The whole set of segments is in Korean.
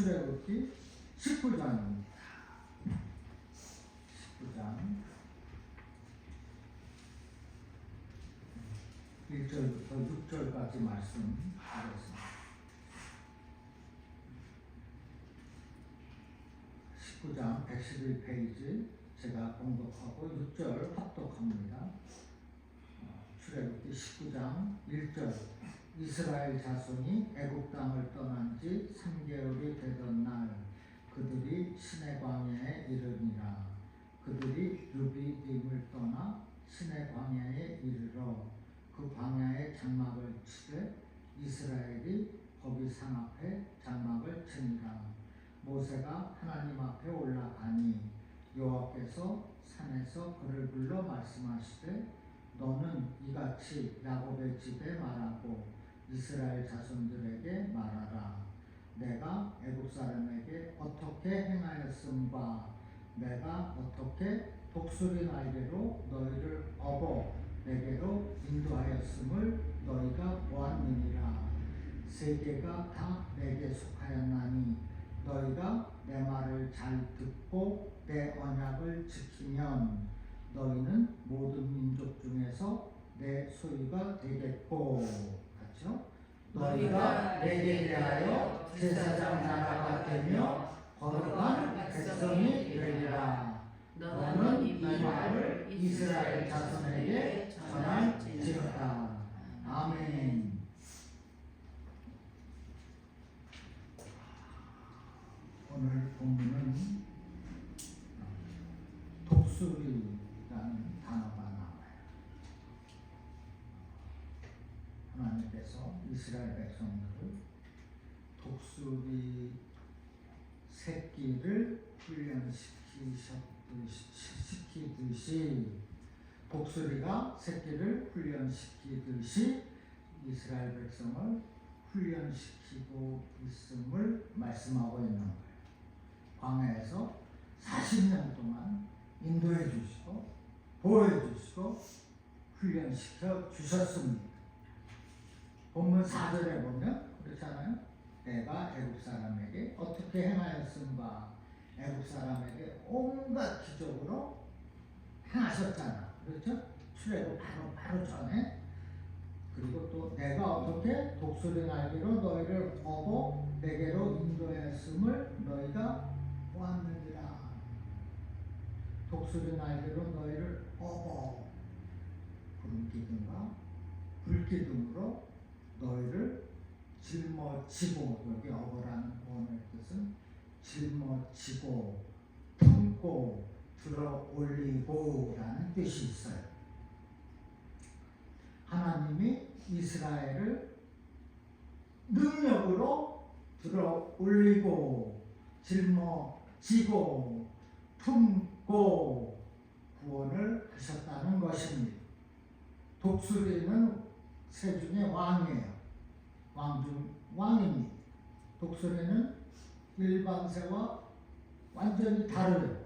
출애굽기 19장입니다. 19장 1절부터 6절까지 말씀하겠습니다. 19장 111페이지 제가 공독하고 6절 합독합니다. 출애굽기 19장 1절 이스라엘 자손이 애굽 땅을 떠난 지 3개월이 되던 날 그들이 시내 광야에 이르니라. 그들이 르비딤을 떠나 시내 광야에 이르러 그 광야에 장막을 치되 이스라엘이 거기 산 앞에 장막을 치니라. 모세가 하나님 앞에 올라가니 여호와께서 산에서 그를 불러 말씀하시되 너는 이같이 야곱의 집에 말하고 이스라엘 자손들에게 말하라. 내가 애굽 사람에게 어떻게 행하였음과 내가 어떻게 독수리 날개로 너희를 업어 내게로 인도하였음을 너희가 보았느니라. 세계가 다 내게 속하였나니 너희가 내 말을 잘 듣고 내 언약을 지키면 너희는 모든 민족 중에서 내 소유가 되겠고, 그렇죠? 너희가 내게 대하여 제사장 나라가 되며 거룩한 백성이 되리라. 너는 이 말을 이스라엘 자손에게 전할지어다. 아멘. 오늘 본문은 독수리라는 단어가 나와요. 하나님께서 이스라엘 백성들을 독수리 새끼를 훈련시키듯이 독수리가 새끼를 훈련시키듯이 이스라엘 백성을 훈련시키고 있음을 말씀하고 있는 거예요. 광야에서 40년 동안 인도해 주시고 보호해 주시고 훈련시켜 주셨습니다. 본문 4절에 보면 그렇잖아요. 내가 애굽 사람에게 어떻게 행하였음과 애굽 사람에게 온갖 기적으로 행하셨잖아. 그렇죠? 출애굽 바로 전에. 그리고 또 내가 어떻게 독수리 날개로 너희를 업어 내게로 인도했음을 너희가 보았느니라. 독수리 날개로 너희를 업어 구름기둥과 불기둥으로 너희를 짊어지고, 여기 업어라는 원어의 뜻은 짊어지고 품고 들어 올리고 라는 뜻이 있어요. 하나님이 이스라엘을 능력으로 들어 올리고 짊어지고 품고 구원을 하셨다는 것입니다. 독수리는 새 중에 왕이에요. 왕 중 왕입니다. 독수리는 일반 새와 완전히 다르요.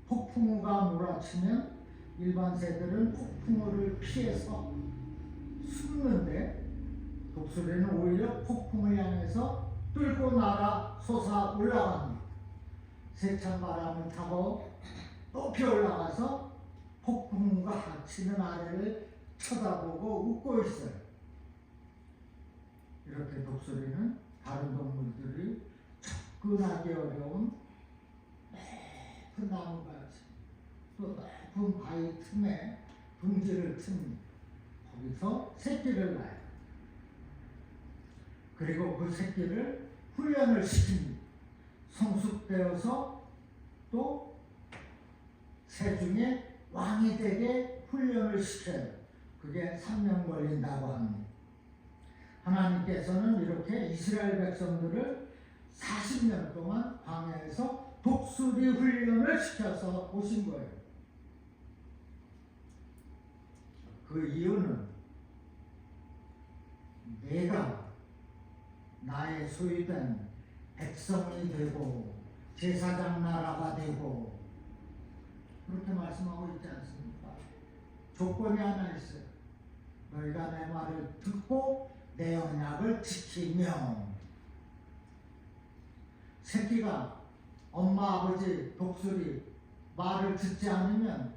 폭풍우가 몰아치면 일반 새들은 폭풍우를 피해서 숨는데 독수리는 오히려 폭풍을 향해서 뚫고 날아 솟아 올라갑니다. 세찬 바람을 타고 높이 올라가서 폭풍우가 치는 아래를 쳐다보고 웃고 있어요. 이렇게 독수리는 다른 동물들이 접근하기 어려운 높은 나무가지 또 높은 바위 틈에 둥지를 틉니다. 거기서 새끼를 낳아요. 그리고 그 새끼를 훈련을 시킵니다. 성숙되어서 또 새 중에 왕이 되게 훈련을 시켜요. 그게 3년 걸린다고 합니다. 하나님께서는 이렇게 이스라엘 백성들을 40년 동안 광야에서 독수리 훈련을 시켜서 오신 거예요. 그 이유는 내가 나의 소유된 백성이 되고 제사장 나라가 되고 그렇게 말씀하고 있지 않습니까? 조건이 하나 있어요. 너희가 내 말을 듣고 내 언약을 지키며 새끼가 엄마 아버지 독수리 말을 듣지 않으면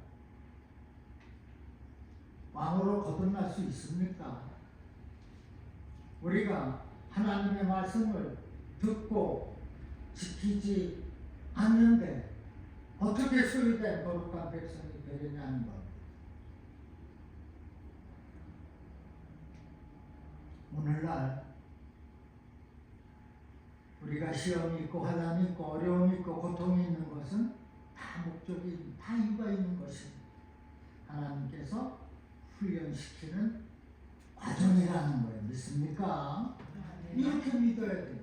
왕으로 거듭날 수 있습니까? 우리가 하나님의 말씀을 듣고 지키지 않는데 어떻게 소유된 거룩한 백성이 되느냐는 것. 오늘날 우리가 시험이 있고 환난이 있고 어려움이 있고 고통이 있는 것은 다 목적이 다 이유가 있는 것입니다. 하나님께서 훈련시키는 과정이라는 거예요. 믿습니까? 이렇게 믿어야 돼요.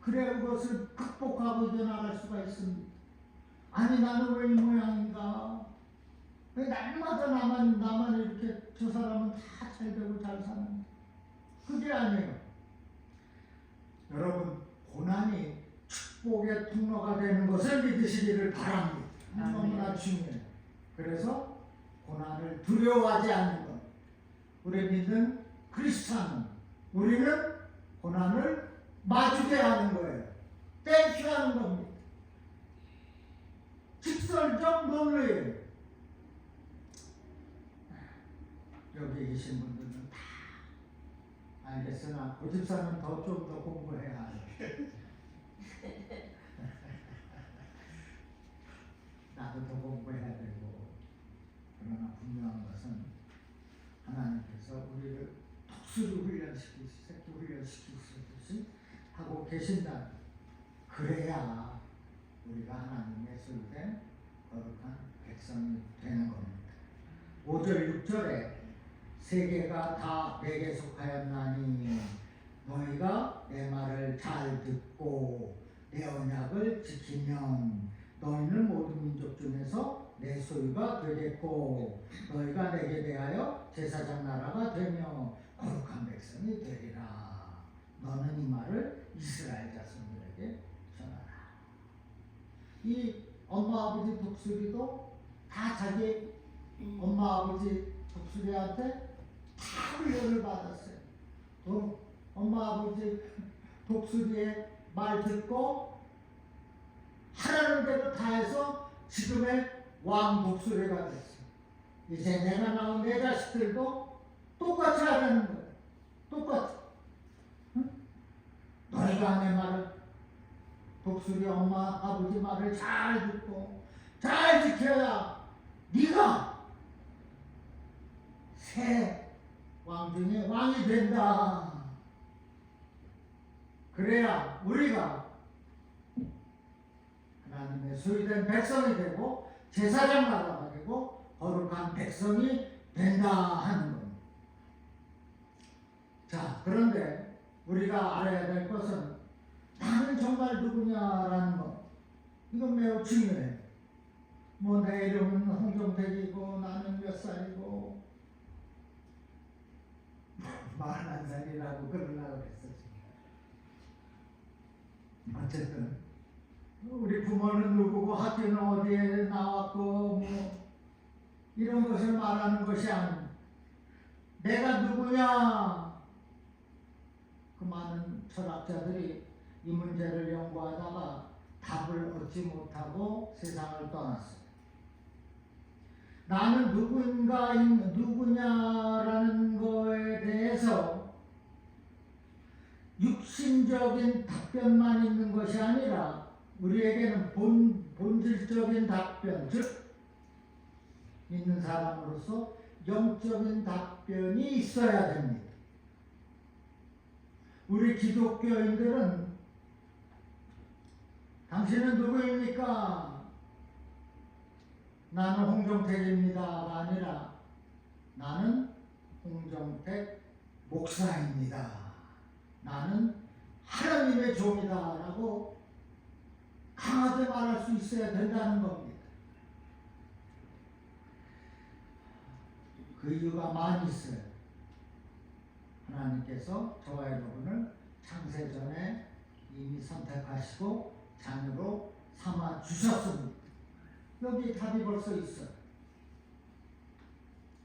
그래야 그것을 극복하고 이겨나갈 수가 있습니다. 아니 나는 왜 이 모양인가? 왜 날마다 나만 이렇게 저 사람은 다 잘되고 잘 사는데 그게 아니에요. 여러분 고난이 축복의 통로가 되는 것을 믿으시기를 바랍니다. 너무나 중요해요. 그래서 고난을 두려워하지 않는 것. 우리 믿는 크리스찬은 우리는 고난을 마주게 하는 거예요. 땡큐하는 겁니다. 직설적 논리예요. 여기 계신 분들은 다 알겠으나 고집사는 좀 더 공부해야 해요. 나도 더 공부해야 되고. 그러나 분명한 것은 하나님께서 우리를 독수리 훈련시키듯이 새끼 훈련시키듯이 하고 계신다. 그래야 우리가 하나님의 소유된 거룩한 백성이 되는 겁니다. 5절 6절에 세계가 다 내게 속하였나니 너희가 내 말을 잘 듣고 내 언약을 지키면 너희는 모든 민족 중에서 내 소유가 되겠고 너희가 내게 대하여 제사장 나라가 되며 거룩한 백성이 되리라. 너는 이 말을 이스라엘 자손들에게 전하라. 이 엄마 아버지 독수리도 다 자기 엄마 아버지 독수리한테 다 훈련을 받았어요. 또 엄마 아버지 독수리의 말 듣고 하라는 대로 다 해서 지금의 왕 독수리가 됐어요. 이제 내가 낳은 내 자식들도 똑같이 하라는 거예요. 똑같이. 응? 너희가 내 말을 독수리 엄마 아버지 말을 잘 듣고 잘 지켜야 네가 새 왕 중에 왕이 된다. 그래야 우리가 하나님의 소유된 백성이 되고 제사장 나라가 되고 거룩한 백성이 된다 하는 겁니다. 자, 그런데 우리가 알아야 될 것은 나는 정말 누구냐라는 것. 이건 매우 중요해요. 뭐 내 이름은 홍정택이고 나는 몇 살이고 41살이라고 그러려고 했었지. 어쨌든 우리 부모는 누구고 학교는 어디에 나왔고 뭐 이런 것을 말하는 것이 아닙니다. 내가 누구냐? 그 많은 철학자들이 이 문제를 연구하다가 답을 얻지 못하고 세상을 떠났어요. 나는 누구냐라는 거에 대해서 육신적인 답변만 있는 것이 아니라 우리에게는 본질적인 답변, 즉 믿는 사람으로서 영적인 답변이 있어야 됩니다. 우리 기독교인들은 당신은 누구입니까? 나는 홍정택입니다가 아니라 나는 홍정택 목사입니다. 나는 하나님의 종이다라고 강하게 말할 수 있어야 된다는 겁니다. 그 이유가 많이 있어요. 하나님께서 저와 여러분을 창세전에 이미 선택하시고 자녀로 삼아 주셨습니다. 여기 답이 벌써 있어요.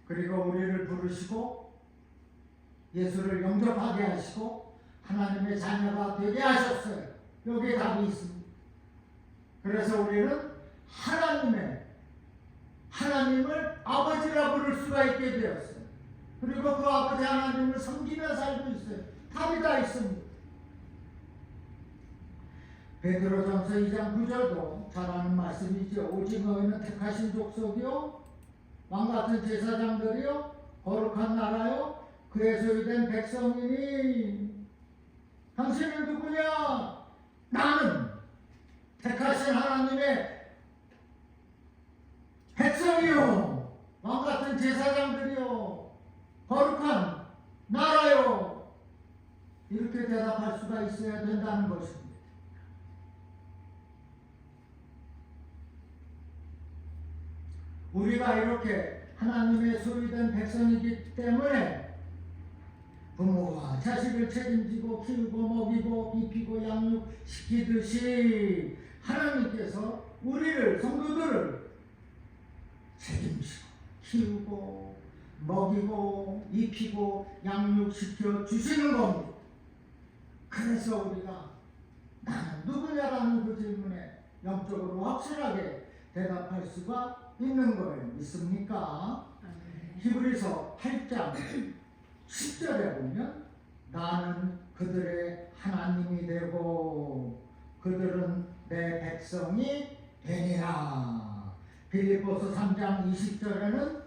그리고 우리를 부르시고 예수를 영접하게 하시고 하나님의 자녀가 되게 하셨어요. 여기에 답이 있습니다. 그래서 우리는 하나님을 아버지라 부를 수가 있게 되었어요. 그리고 그 아버지 하나님을 섬기며 살고 있어요. 답이 다 있습니다. 베드로전서 2장 9절도 잘 아는 말씀이죠. 오직 너희는 택하신 족속이요 왕같은 제사장들이요 거룩한 나라요 그의 소유된 백성이니. 당신은 누구냐? 나는 택하신 하나님의 백성이요 왕같은 제사장들이요 거룩한 나라요. 이렇게 대답할 수가 있어야 된다는 것입니다. 우리가 이렇게 하나님의 소유된 백성이기 때문에 부모가 자식을 책임지고 키우고 먹이고 입히고 양육시키듯이 하나님께서 우리를 성도들을 책임지고 키우고 먹이고 입히고 양육시켜 주시는 겁니다. 그래서 우리가 나는 누구냐라는 그 질문에 영적으로 확실하게 대답할 수가 있는 거예요. 믿습니까? 히브리서 8장 10절에 보면 나는 그들의 하나님이 되고 그들은 내 백성이 되니라. 빌립보서 3장 20절에는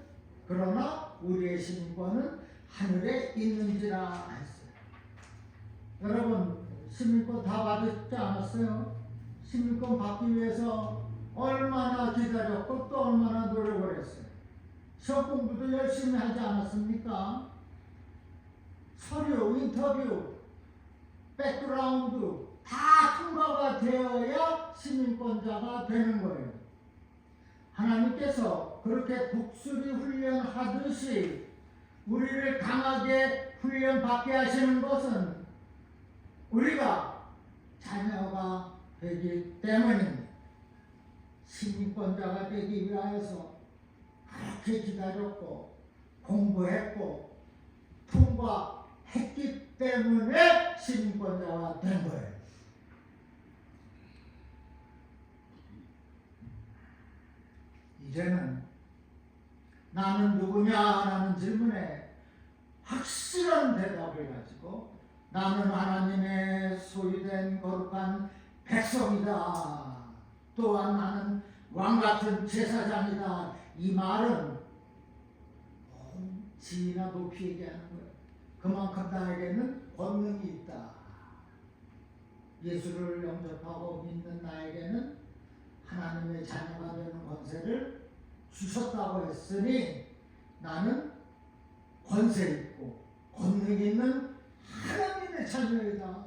그러나 우리의 시민권은 하늘에 있는지라 했어요. 여러분 시민권 다 받으셨지 않았어요? 시민권 받기 위해서 얼마나 기다렸고 또 얼마나 노력을 했어요. 시험 공부도 열심히 하지 않았습니까? 서류, 인터뷰, 백그라운드 다 통과가 되어야 시민권자가 되는 거예요. 하나님께서 그렇게 독수리 훈련하듯이 우리를 강하게 훈련받게 하시는 것은 우리가 자녀가 되기 때문입니다. 시민권자가 되기 위하여서 그렇게 기다렸고 공부했고 통과했기 때문에 시민권자가 된 거예요. 이제는 나는 누구냐라는 질문에 확실한 대답을 가지고 나는 하나님의 소유된 거룩한 백성이다. 또한 나는 왕같은 제사장이다. 이 말은 지위나 높이 얘기하는 거예요. 그만큼 나에게는 권능이 있다. 예수를 영접하고 믿는 나에게는 하나님의 자녀가 되는 권세를 주셨다고 했으니 나는 권세 있고 권능 있는 하나님의 자녀이다.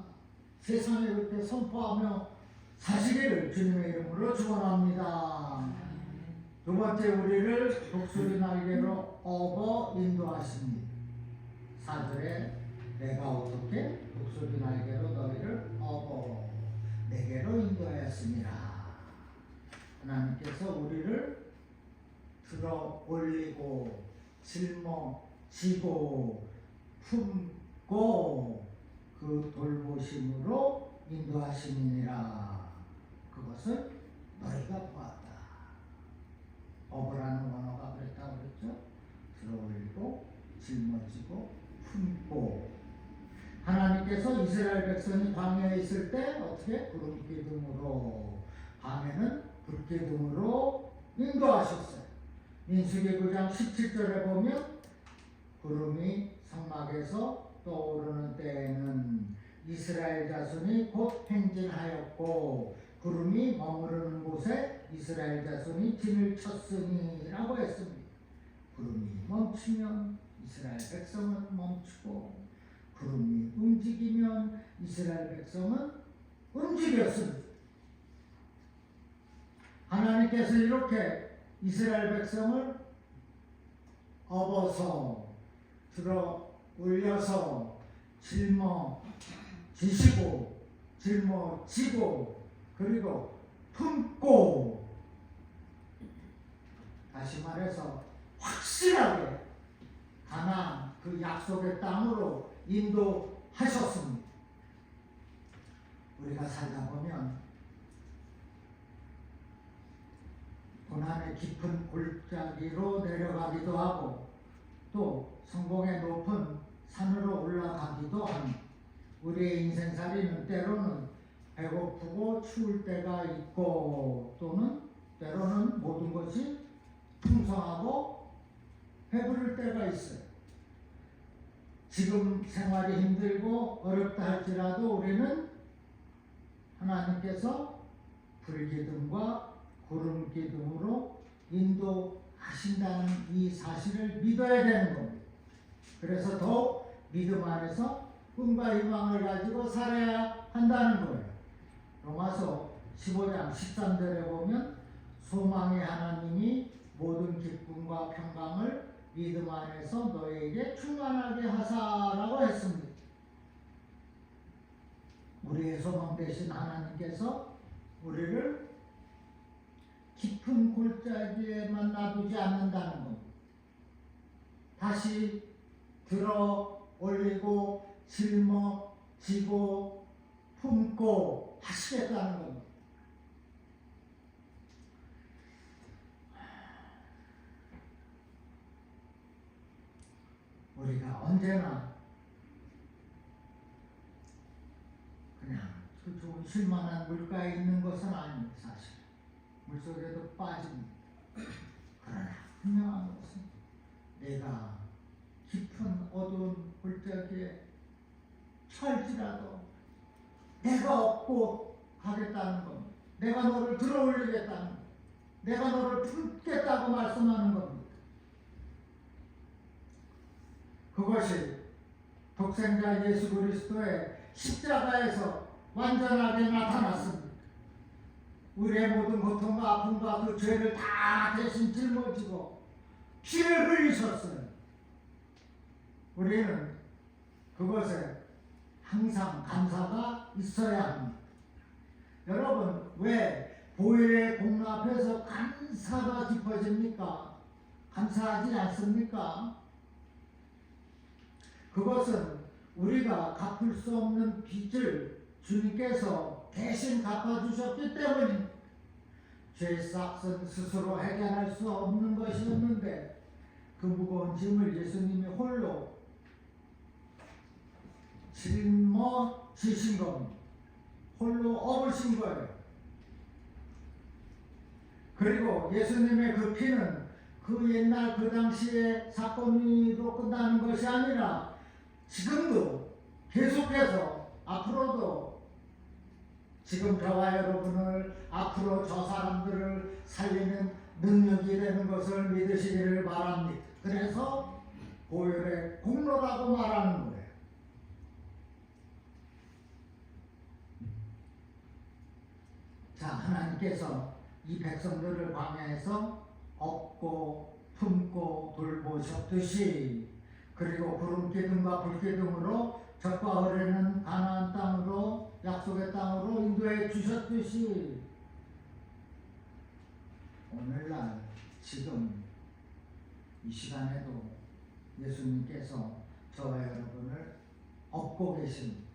세상에 그렇게 선포하며 사시기를 주님의 이름으로 축원합니다. 두 번째, 우리를 독수리 날개로 업어 인도하십니다. 4절에 내가 어떻게 독수리 날개로 너희를 업어 내게로 인도하였습니다. 하나님께서 우리를 들어 올리고 짊어지고 품고 그 돌보심으로 인도하심이니라. 그것을 너희가 보았다. 업으라는 언어가 그랬다고 그랬죠. 들어 올리고 짊어지고 품고. 하나님께서 이스라엘 백성이 광야에 있을 때 어떻게? 구름 기둥으로, 밤에는 불 기둥으로 인도하셨어요. 민수기 9장 17절에 보면 구름이 성막에서 떠오르는 때에는 이스라엘 자손이 곧 행진하였고 구름이 머무르는 곳에 이스라엘 자손이 진을 쳤으니 라고 했습니다. 구름이 멈추면 이스라엘 백성은 멈추고 구름이 움직이면 이스라엘 백성은 움직였습니다. 하나님께서 이렇게 이스라엘 백성을 업어서 들어 올려서 짊어지시고 짊어지고 그리고 품고, 다시 말해서 확실하게 가나안 그 약속의 땅으로 인도하셨습니다. 우리가 살다 보면 등한의 깊은 골짜기로 내려가기도 하고 또 성공의 높은 산으로 올라가기도 하니 우리의 인생살이는 때로는 배고프고 추울 때가 있고 또는 때로는 모든 것이 풍성하고 배부를 때가 있어요. 지금 생활이 힘들고 어렵다 할지라도 우리는 하나님께서 불기둥과 구름기둥으로 인도하신다는 이 사실을 믿어야 되는 겁니다. 그래서 더욱 믿음 안에서 꿈과 희망을 가지고 살아야 한다는 거예요. 로마서 15장 13절에 보면 소망의 하나님이 모든 기쁨과 평강을 믿음 안에서 너에게 충만하게 하사라고 했습니다. 우리의 소망 되신 하나님께서 우리를 깊은 골짜기에만 놔두지 않는다는 겁니다. 다시 들어 올리고 짊어지고 품고 하시겠다는 겁니다. 우리가 언제나 그냥 그 좋은 쉴만한 물가에 있는 것은 아닙니다. 사실 물속에도 빠집니다. 그러나 분명한 것은 내가 깊은 어두운 골짜기에 처할지라도 내가 업고 가겠다는 겁니다. 내가 너를 들어올리겠다는 겁니다. 내가 너를 품겠다고 말씀하는 겁니다. 그것이 독생자 예수 그리스도의 십자가에서 완전하게 나타났습니다. 우리의 모든 고통과 아픔과 그 죄를 다 대신 짊어지고 피를 흘리셨어요. 우리는 그것에 항상 감사가 있어야 합니다. 여러분, 왜 보혈의 공로 앞에서 감사가 깊어집니까? 감사하지 않습니까? 그것은 우리가 갚을 수 없는 빚을 주님께서 대신 갚아주셨기 때문입니다. 죄 싹은 스스로 해결할 수 없는 것이었는데 그 무거운 짐을 예수님이 홀로 짊어지신 겁니다. 홀로 업으신 거예요. 그리고 예수님의 그 피는 그 옛날 그 당시의 사건으로 끝나는 것이 아니라 지금도 계속해서 앞으로도 지금 저와 여러분을 앞으로 저 사람들을 살리는 능력이 되는 것을 믿으시기를 바랍니다. 그래서 보혈의 공로라고 말하는 거예요. 자, 하나님께서 이 백성들을 광야에서 업고 품고 돌보셨듯이 그리고 구름기둥과 불기둥으로 젖과 흐르는 가나안 땅으로 약속의 땅으로 인도해 주셨듯이 오늘날 지금 이 시간에도 예수님께서 저와 여러분을 업고 계신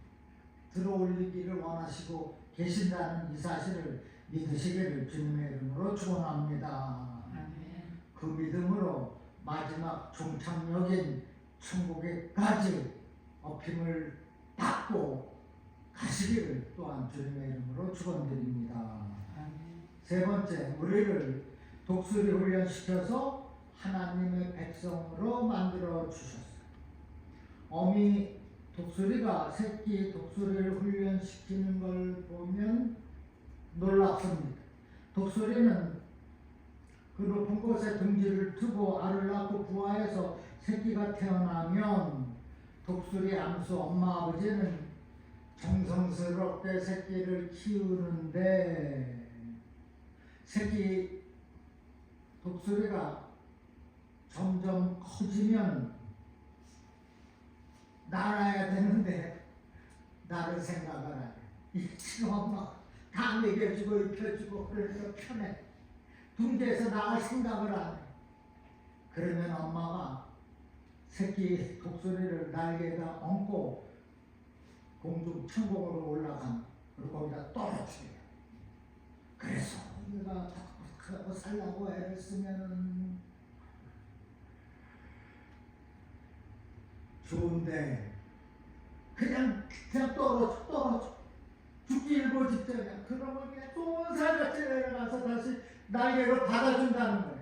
들어올리기를 원하시고 계신다는 이 사실을 믿으시기를 주님의 이름으로 축원합니다. 그 믿음으로 마지막 종착역인 천국에까지 업힘을 받고 가시기를 또한 주님의 이름으로 축원드립니다. 세 번째, 우리를 독수리 훈련시켜서 하나님의 백성으로 만들어 주셨어요. 어미 독수리가 새끼 독수리를 훈련시키는 걸 보면 놀랍습니다. 독수리는 그 높은 곳에 둥지를 트고 알을 낳고 부화해서 새끼가 태어나면 독수리 암수 엄마 아버지는 정성스럽게 새끼를 키우는데 새끼 독수리가 점점 커지면 날아야 되는데 나를 생각을 안 해. 이 지금 엄마가 다 먹여주고 입혀주고 그래서 편해. 둥지에서 나갈 생각을 안 해. 그러면 엄마가 새끼 독수리를 날개에다 얹고 공중 천공으로 올라간 그리고 거기다 떨어뜨려요. 그래서 얘가 하고 살라고 애를 쓰면은 좋은데 그냥 떨어져 죽기 일보 직전이야. 그러면 그냥 좋은 살같이 내려가서 다시 날개로 받아준다는 거예요.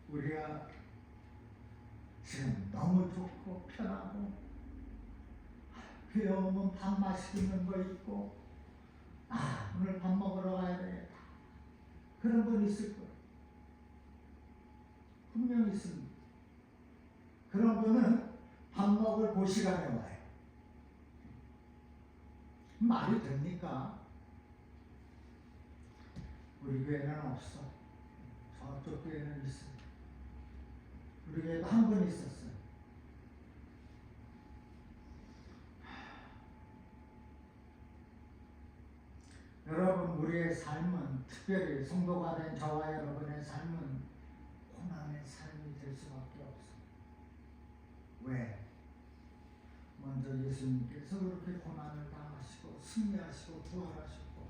우리가 지금 너무 좋고 편하고 귀여우면 밥 맛있는 거 있고 오늘 밥 먹으러 가야 되겠다. 그런 분 있을 거예요. 분명히 있습니다. 그런 분은 밥 먹을 그 시간에 와요. 말이 됩니까? 우리 교회는 없어. 저쪽 교회는 있어. 우리 교회도 한 분 있었어요. 여러분, 우리의 삶은, 특별히 성도가 된 저와 여러분의 삶은 고난의 삶이 될 수밖에 없어. 왜? 먼저 예수님께서 그렇게 고난을 당하시고 승리하시고 부활하셨고,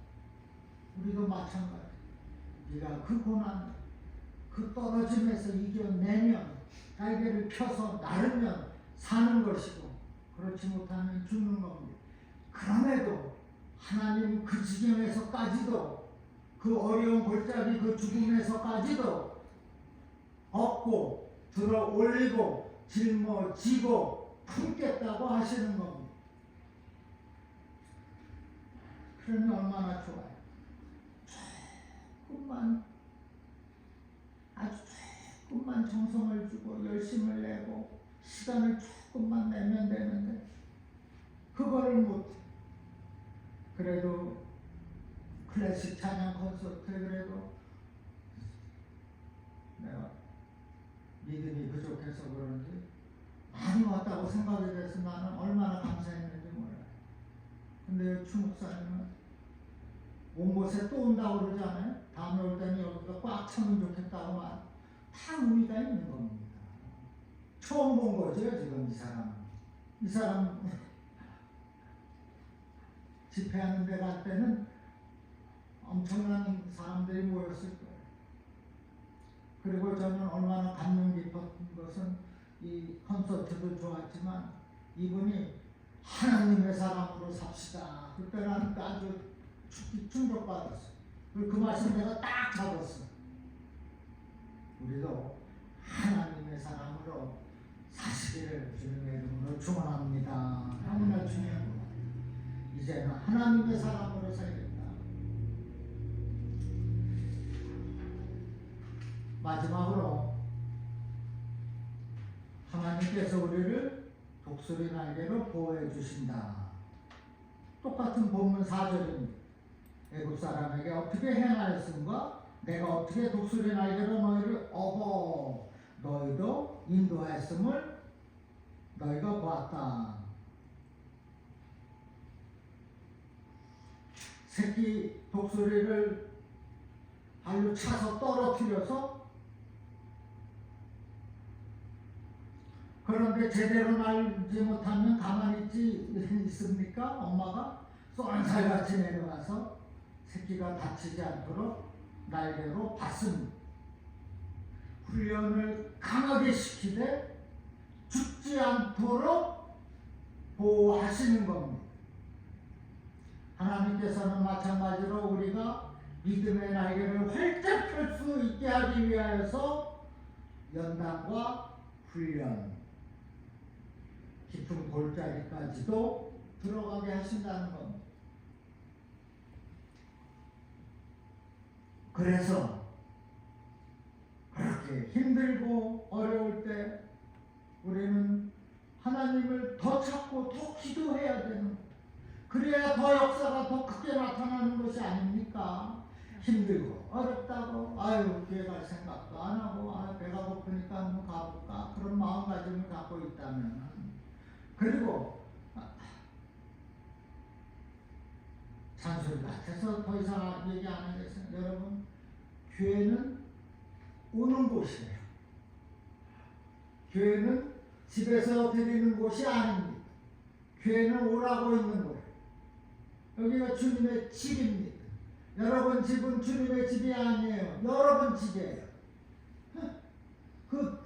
우리도 마찬가지. 네가 그 고난, 그 떨어짐에서 이겨내면, 날개를 펴서 나르면 사는 것이고, 그렇지 못하면 죽는 겁니다. 그럼에도 하나님 그 지경에서까지도, 그 어려운 골짜기 그 죽음에서까지도 얻고 들어 올리고 짊어지고 품겠다고 하시는 겁니다. 그러면 얼마나 좋아요. 아주 조금만 정성을 주고 열심을 내고 시간을 조금만 내면 되는데 그거를 못해. 그래도 클래식 찬양 콘서트에 그래도 내가 믿음이 부족해서 그런지 많이 왔다고 생각이 돼서 나는 얼마나 감사했는지 몰라요. 근데 추 목사님은 온 곳에 또 온다고 그러잖아요. 다음에 올 때는 여기가 꽉 차면 좋겠다고 다 의미가 있는 겁니다. 처음 본 거죠, 지금 이 사람은. 이 사람 집회하는 데 갈 때는 엄청난 사람들이 모였을 거예요. 그리고 저는 얼마나 감명 깊었던 것은 이 콘서트도 좋았지만 이분이 하나님의 사람으로 삽시다. 그때 나는 아주 충격받았어요. 그 말씀 내가 딱 잡았어. 우리도 하나님의 사람으로 사시기를 주님의 이름으로 축원합니다. 너무나 중요한 것 같아요. 이제는 하나님의 사람으로 살겠다. 마지막으로 하나님께서 우리를 독수리 날개로 보호해 주신다. 똑같은 본문 4절입니다. 애굽 사람에게 어떻게 행하였음과 내가 어떻게 독수리 날개로 너희를 업어 너희도 인도하였음을 너희가 보았다. 새끼 독수리를 발로 차서 떨어뜨려서 그런데 제대로 날지 못하면 가만히 있습니까? 엄마가 쏜살같이 내려가서 새끼가 다치지 않도록 날개로 받습니다. 훈련을 강하게 시키되 죽지 않도록 보호하시는 겁니다. 하나님께서는 마찬가지로 우리가 믿음의 날개를 활짝 펼 수 있게 하기 위하여서 연단과 훈련, 깊은 골짜기까지도 들어가게 하신다는 겁니다. 그래서 그렇게 힘들고 어려울 때 우리는 하나님을 더 찾고 더 기도해야 되는 거예요. 그래야 더 역사가 더 크게 나타나는 것이 아닙니까? 힘들고 어렵다고 교회 갈 생각도 안 하고 배가 고프니까 한번 가볼까? 그런 마음가짐을 갖고 있다면, 그리고 잔소리 같아서 더 이상 얘기 안 하겠어요. 여러분, 교회는 오는 곳이에요. 교회는 집에서 드리는 곳이 아닙니다. 교회는 오라고 있는 거예요. 여기가 주님의 집입니다. 여러분 집은 주님의 집이 아니에요. 여러분 집이에요. 그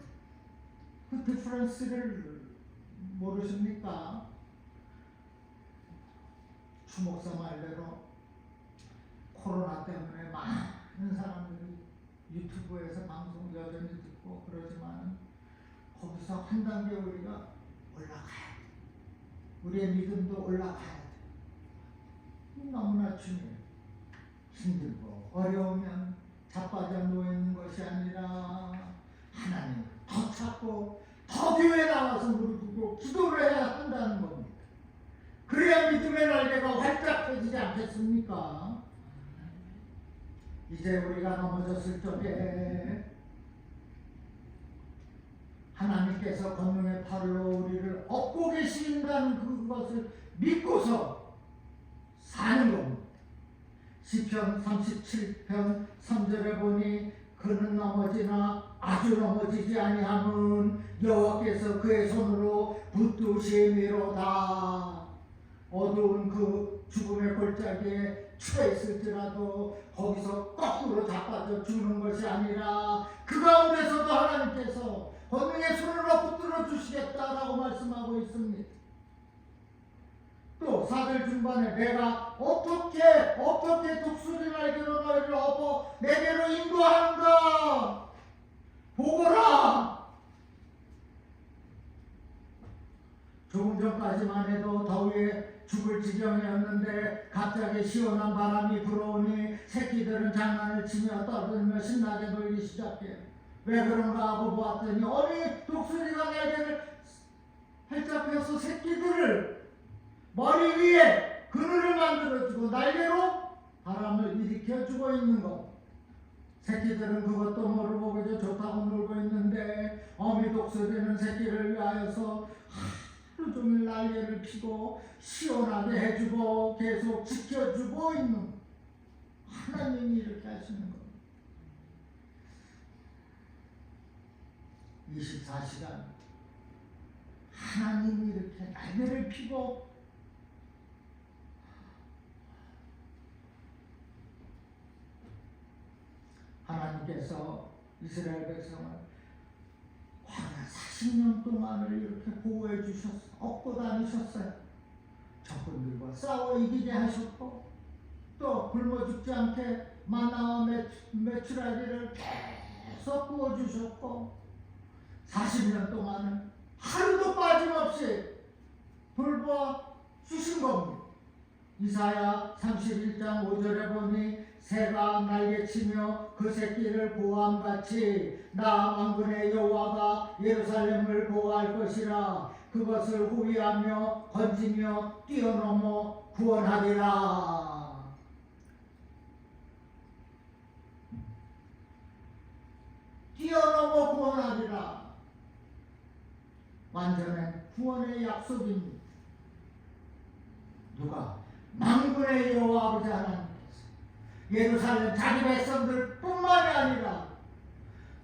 디퍼런스를 모르십니까? 추목사 말대로 코로나 때문에 많은 사람들이 유튜브에서 방송 여전히 듣고 그러지만 거기서 한 단계 우리가 올라가야 돼. 우리의 믿음도 올라가야 돼. 너무나 중요해. 힘들고 어려우면 자빠져 누워있는 것이 아니라 하나님을 더 찾고 더 교회에 나와서 무릎 꿇고 기도를 해야 한다는 겁니다. 그래야 믿음의 날개가 활짝 펴지지 않겠습니까? 이제 우리가 넘어졌을 적에 하나님께서 권능의 팔로 우리를 업고 계신다는 그것을 믿고서 사는 겁니다. 시편 37편 3절에 보니 그는 넘어지나 아주 넘어지지 아니함은 여호와께서 그의 손으로 붙드심이로다. 어두운 그 죽음의 골짜기에 처했을지라도 거기서 거꾸로 자빠져 죽는 것이 아니라 그 가운데서도 하나님께서 권능의 손으로 붙들어 주시겠다라고 말씀하고 있습니다. 또 4절 중반에 내가 어떻게 독수리 날개로 너희를 업어 내게로 인도하는가 보거라. 조금 전까지만 해도 더위에 죽을 지경이었는데 갑자기 시원한 바람이 불어오니 새끼들은 장난을 치며 떠들며 신나게 놀기 시작해. 왜 그런가 하고 보았더니 어미 독수리가 날개를 활짝 펴서 새끼들을 머리 위에 그늘을 만들어주고 날개로 바람을 일으켜주고 있는 것. 새끼들은 그것도 모르고 그저 좋다고 놀고 있는데 어미 독수리는 새끼를 위하여서 하루 종일 날개를 펴고 시원하게 해주고 계속 지켜주고 있는 하나님이 이렇게 하시는 겁니다. 24시간 하나님이 이렇게 날개를 펴고 하나님께서 이스라엘 백성을 광야 40년 동안을 이렇게 보호해 주셨어요. 업고 다니셨어요. 적군들과 싸워 이기게 하셨고 또 굶어 죽지 않게 마나와 메추라기를 계속 구워주셨고 40년 동안은 하루도 빠짐없이 돌보아 주신 겁니다. 이사야 31장 5절에 보니 새가 날개치며 그 새끼를 보호함같이 나 만군의 여호와가 예루살렘을 보호할 것이라. 그것을 호위하며 건지며 뛰어넘어 구원하리라. 뛰어넘어 구원하리라. 완전한 구원의 약속입니다. 누가? 만군의 여호와 아버지 하나님께서 예루살렘 자기 백성들 뿐만이 아니라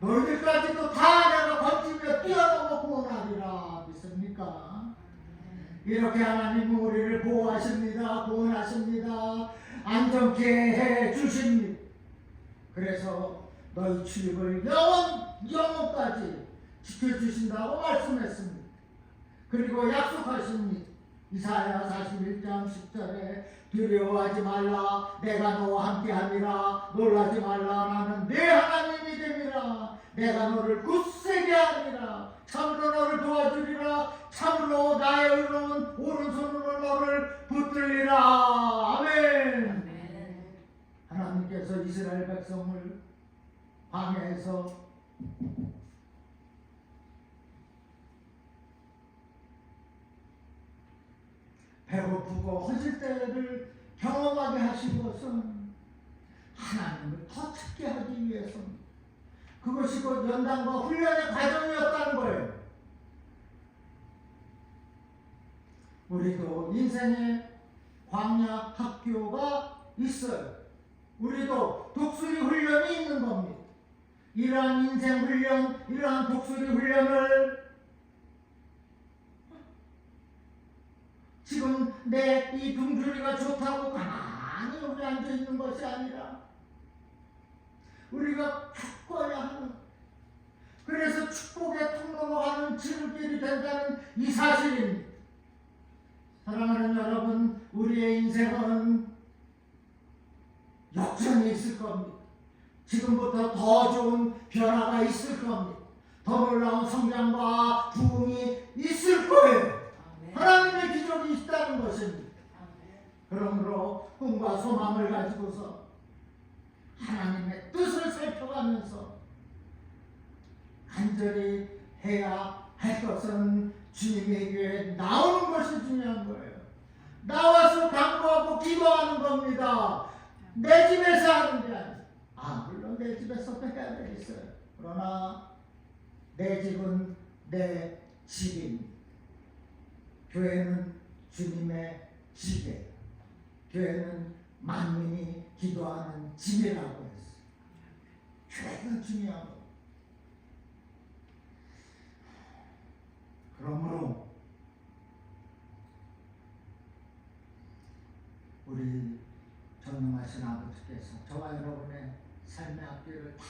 너희들까지도 다 내가 건지며 뛰어넘어 구원하리라. 믿습니까? 이렇게 하나님은 우리를 보호하십니다. 구원하십니다. 안전케 해 주십니다. 그래서 너희 출입을 영원까지 지켜주신다고 말씀했습니다. 그리고 약속하십니다. 이사야 41장 10절에 두려워하지 말라. 내가 너와 함께하리라. 놀라지 말라. 나는 네 하나님이 됨이라. 내가 너를 굳세게 하리라. 참으로 너를 도와주리라. 참으로 나의 의로운 오른손으로 너를 붙들리라. 아멘. 하나님께서 이스라엘 백성을 광야에서 배고프고 허질 때를 경험하게 하신 것은 하나님을 더 찾게 하기 위해서입니다. 그것이 곧 연단과 훈련의 과정이었다는 거예요. 우리도 인생의 광야 학교가 있어요. 우리도 독수리 훈련이 있는 겁니다. 이러한 인생 훈련, 이러한 독수리 훈련을 지금 내 이 둥주리가 좋다고 가만히 가만히 여기 앉아 있는 것이 아니라 우리가 바꿔야 하는, 그래서 축복의 통로로 가는 지름길이 된다는 이 사실입니다. 사랑하는 여러분, 우리의 인생은 역전이 있을 겁니다. 지금부터 더 좋은 변화가 있을 겁니다. 더 놀라운 성장과 부흥이 있을 거예요. 하나님의 기적이 있다는 것입니다. 그러므로 꿈과 소망을 가지고서 하나님의 뜻을 살펴가면서 간절히 해야 할 것은 주님의 교회에 나오는 것이 중요한 거예요. 나와서 간구하고 기도하는 겁니다. 내 집에서 하는 게 아니에요. 물론 내 집에서도 해야 되겠어요. 그러나 내 집은 내 집입니다. 교회는 주님의 집이에요. 교회는 만민이 기도하는 집이라고 했어요. 교회가 중요한 거예요. 그러므로 우리 전능하신 아버지께서 저와 여러분의 삶의 앞길을 다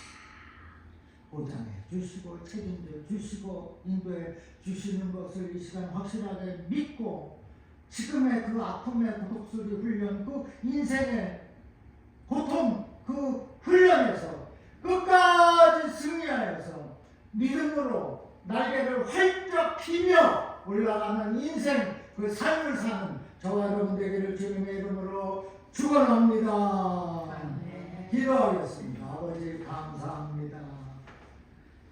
보장해 주시고 책임져 주시고 인도해 주시는 것을 이 시간 확실하게 믿고, 지금의 그 아픔의 고독수리 훈련, 그 인생의 고통, 그 훈련에서 끝까지 승리하여서 믿음으로 날개를 활짝 피며 올라가는 인생, 그 삶을 사는 저와 여러분 되기를 주님의 이름으로 축원합니다. 기도하겠습니다. 아버지 감사합니다.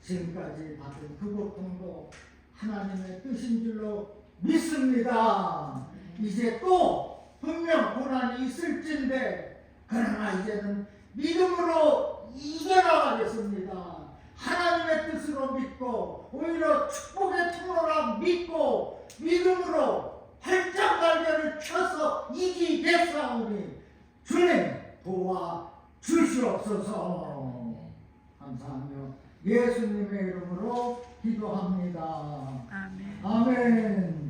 지금까지 받은 그 고통도 하나님의 뜻인 줄로 믿습니다. 이제 또 분명 고난이 있을진데, 그러나 이제는 믿음으로 이겨나가겠습니다. 하나님의 뜻으로 믿고 오히려 축복의 통로라 믿고 믿음으로 활짝 날개를 펴서 이기겠사오니 주님 도와 주시옵소서. 감사하며 예수님의 이름으로 기도합니다. 아멘.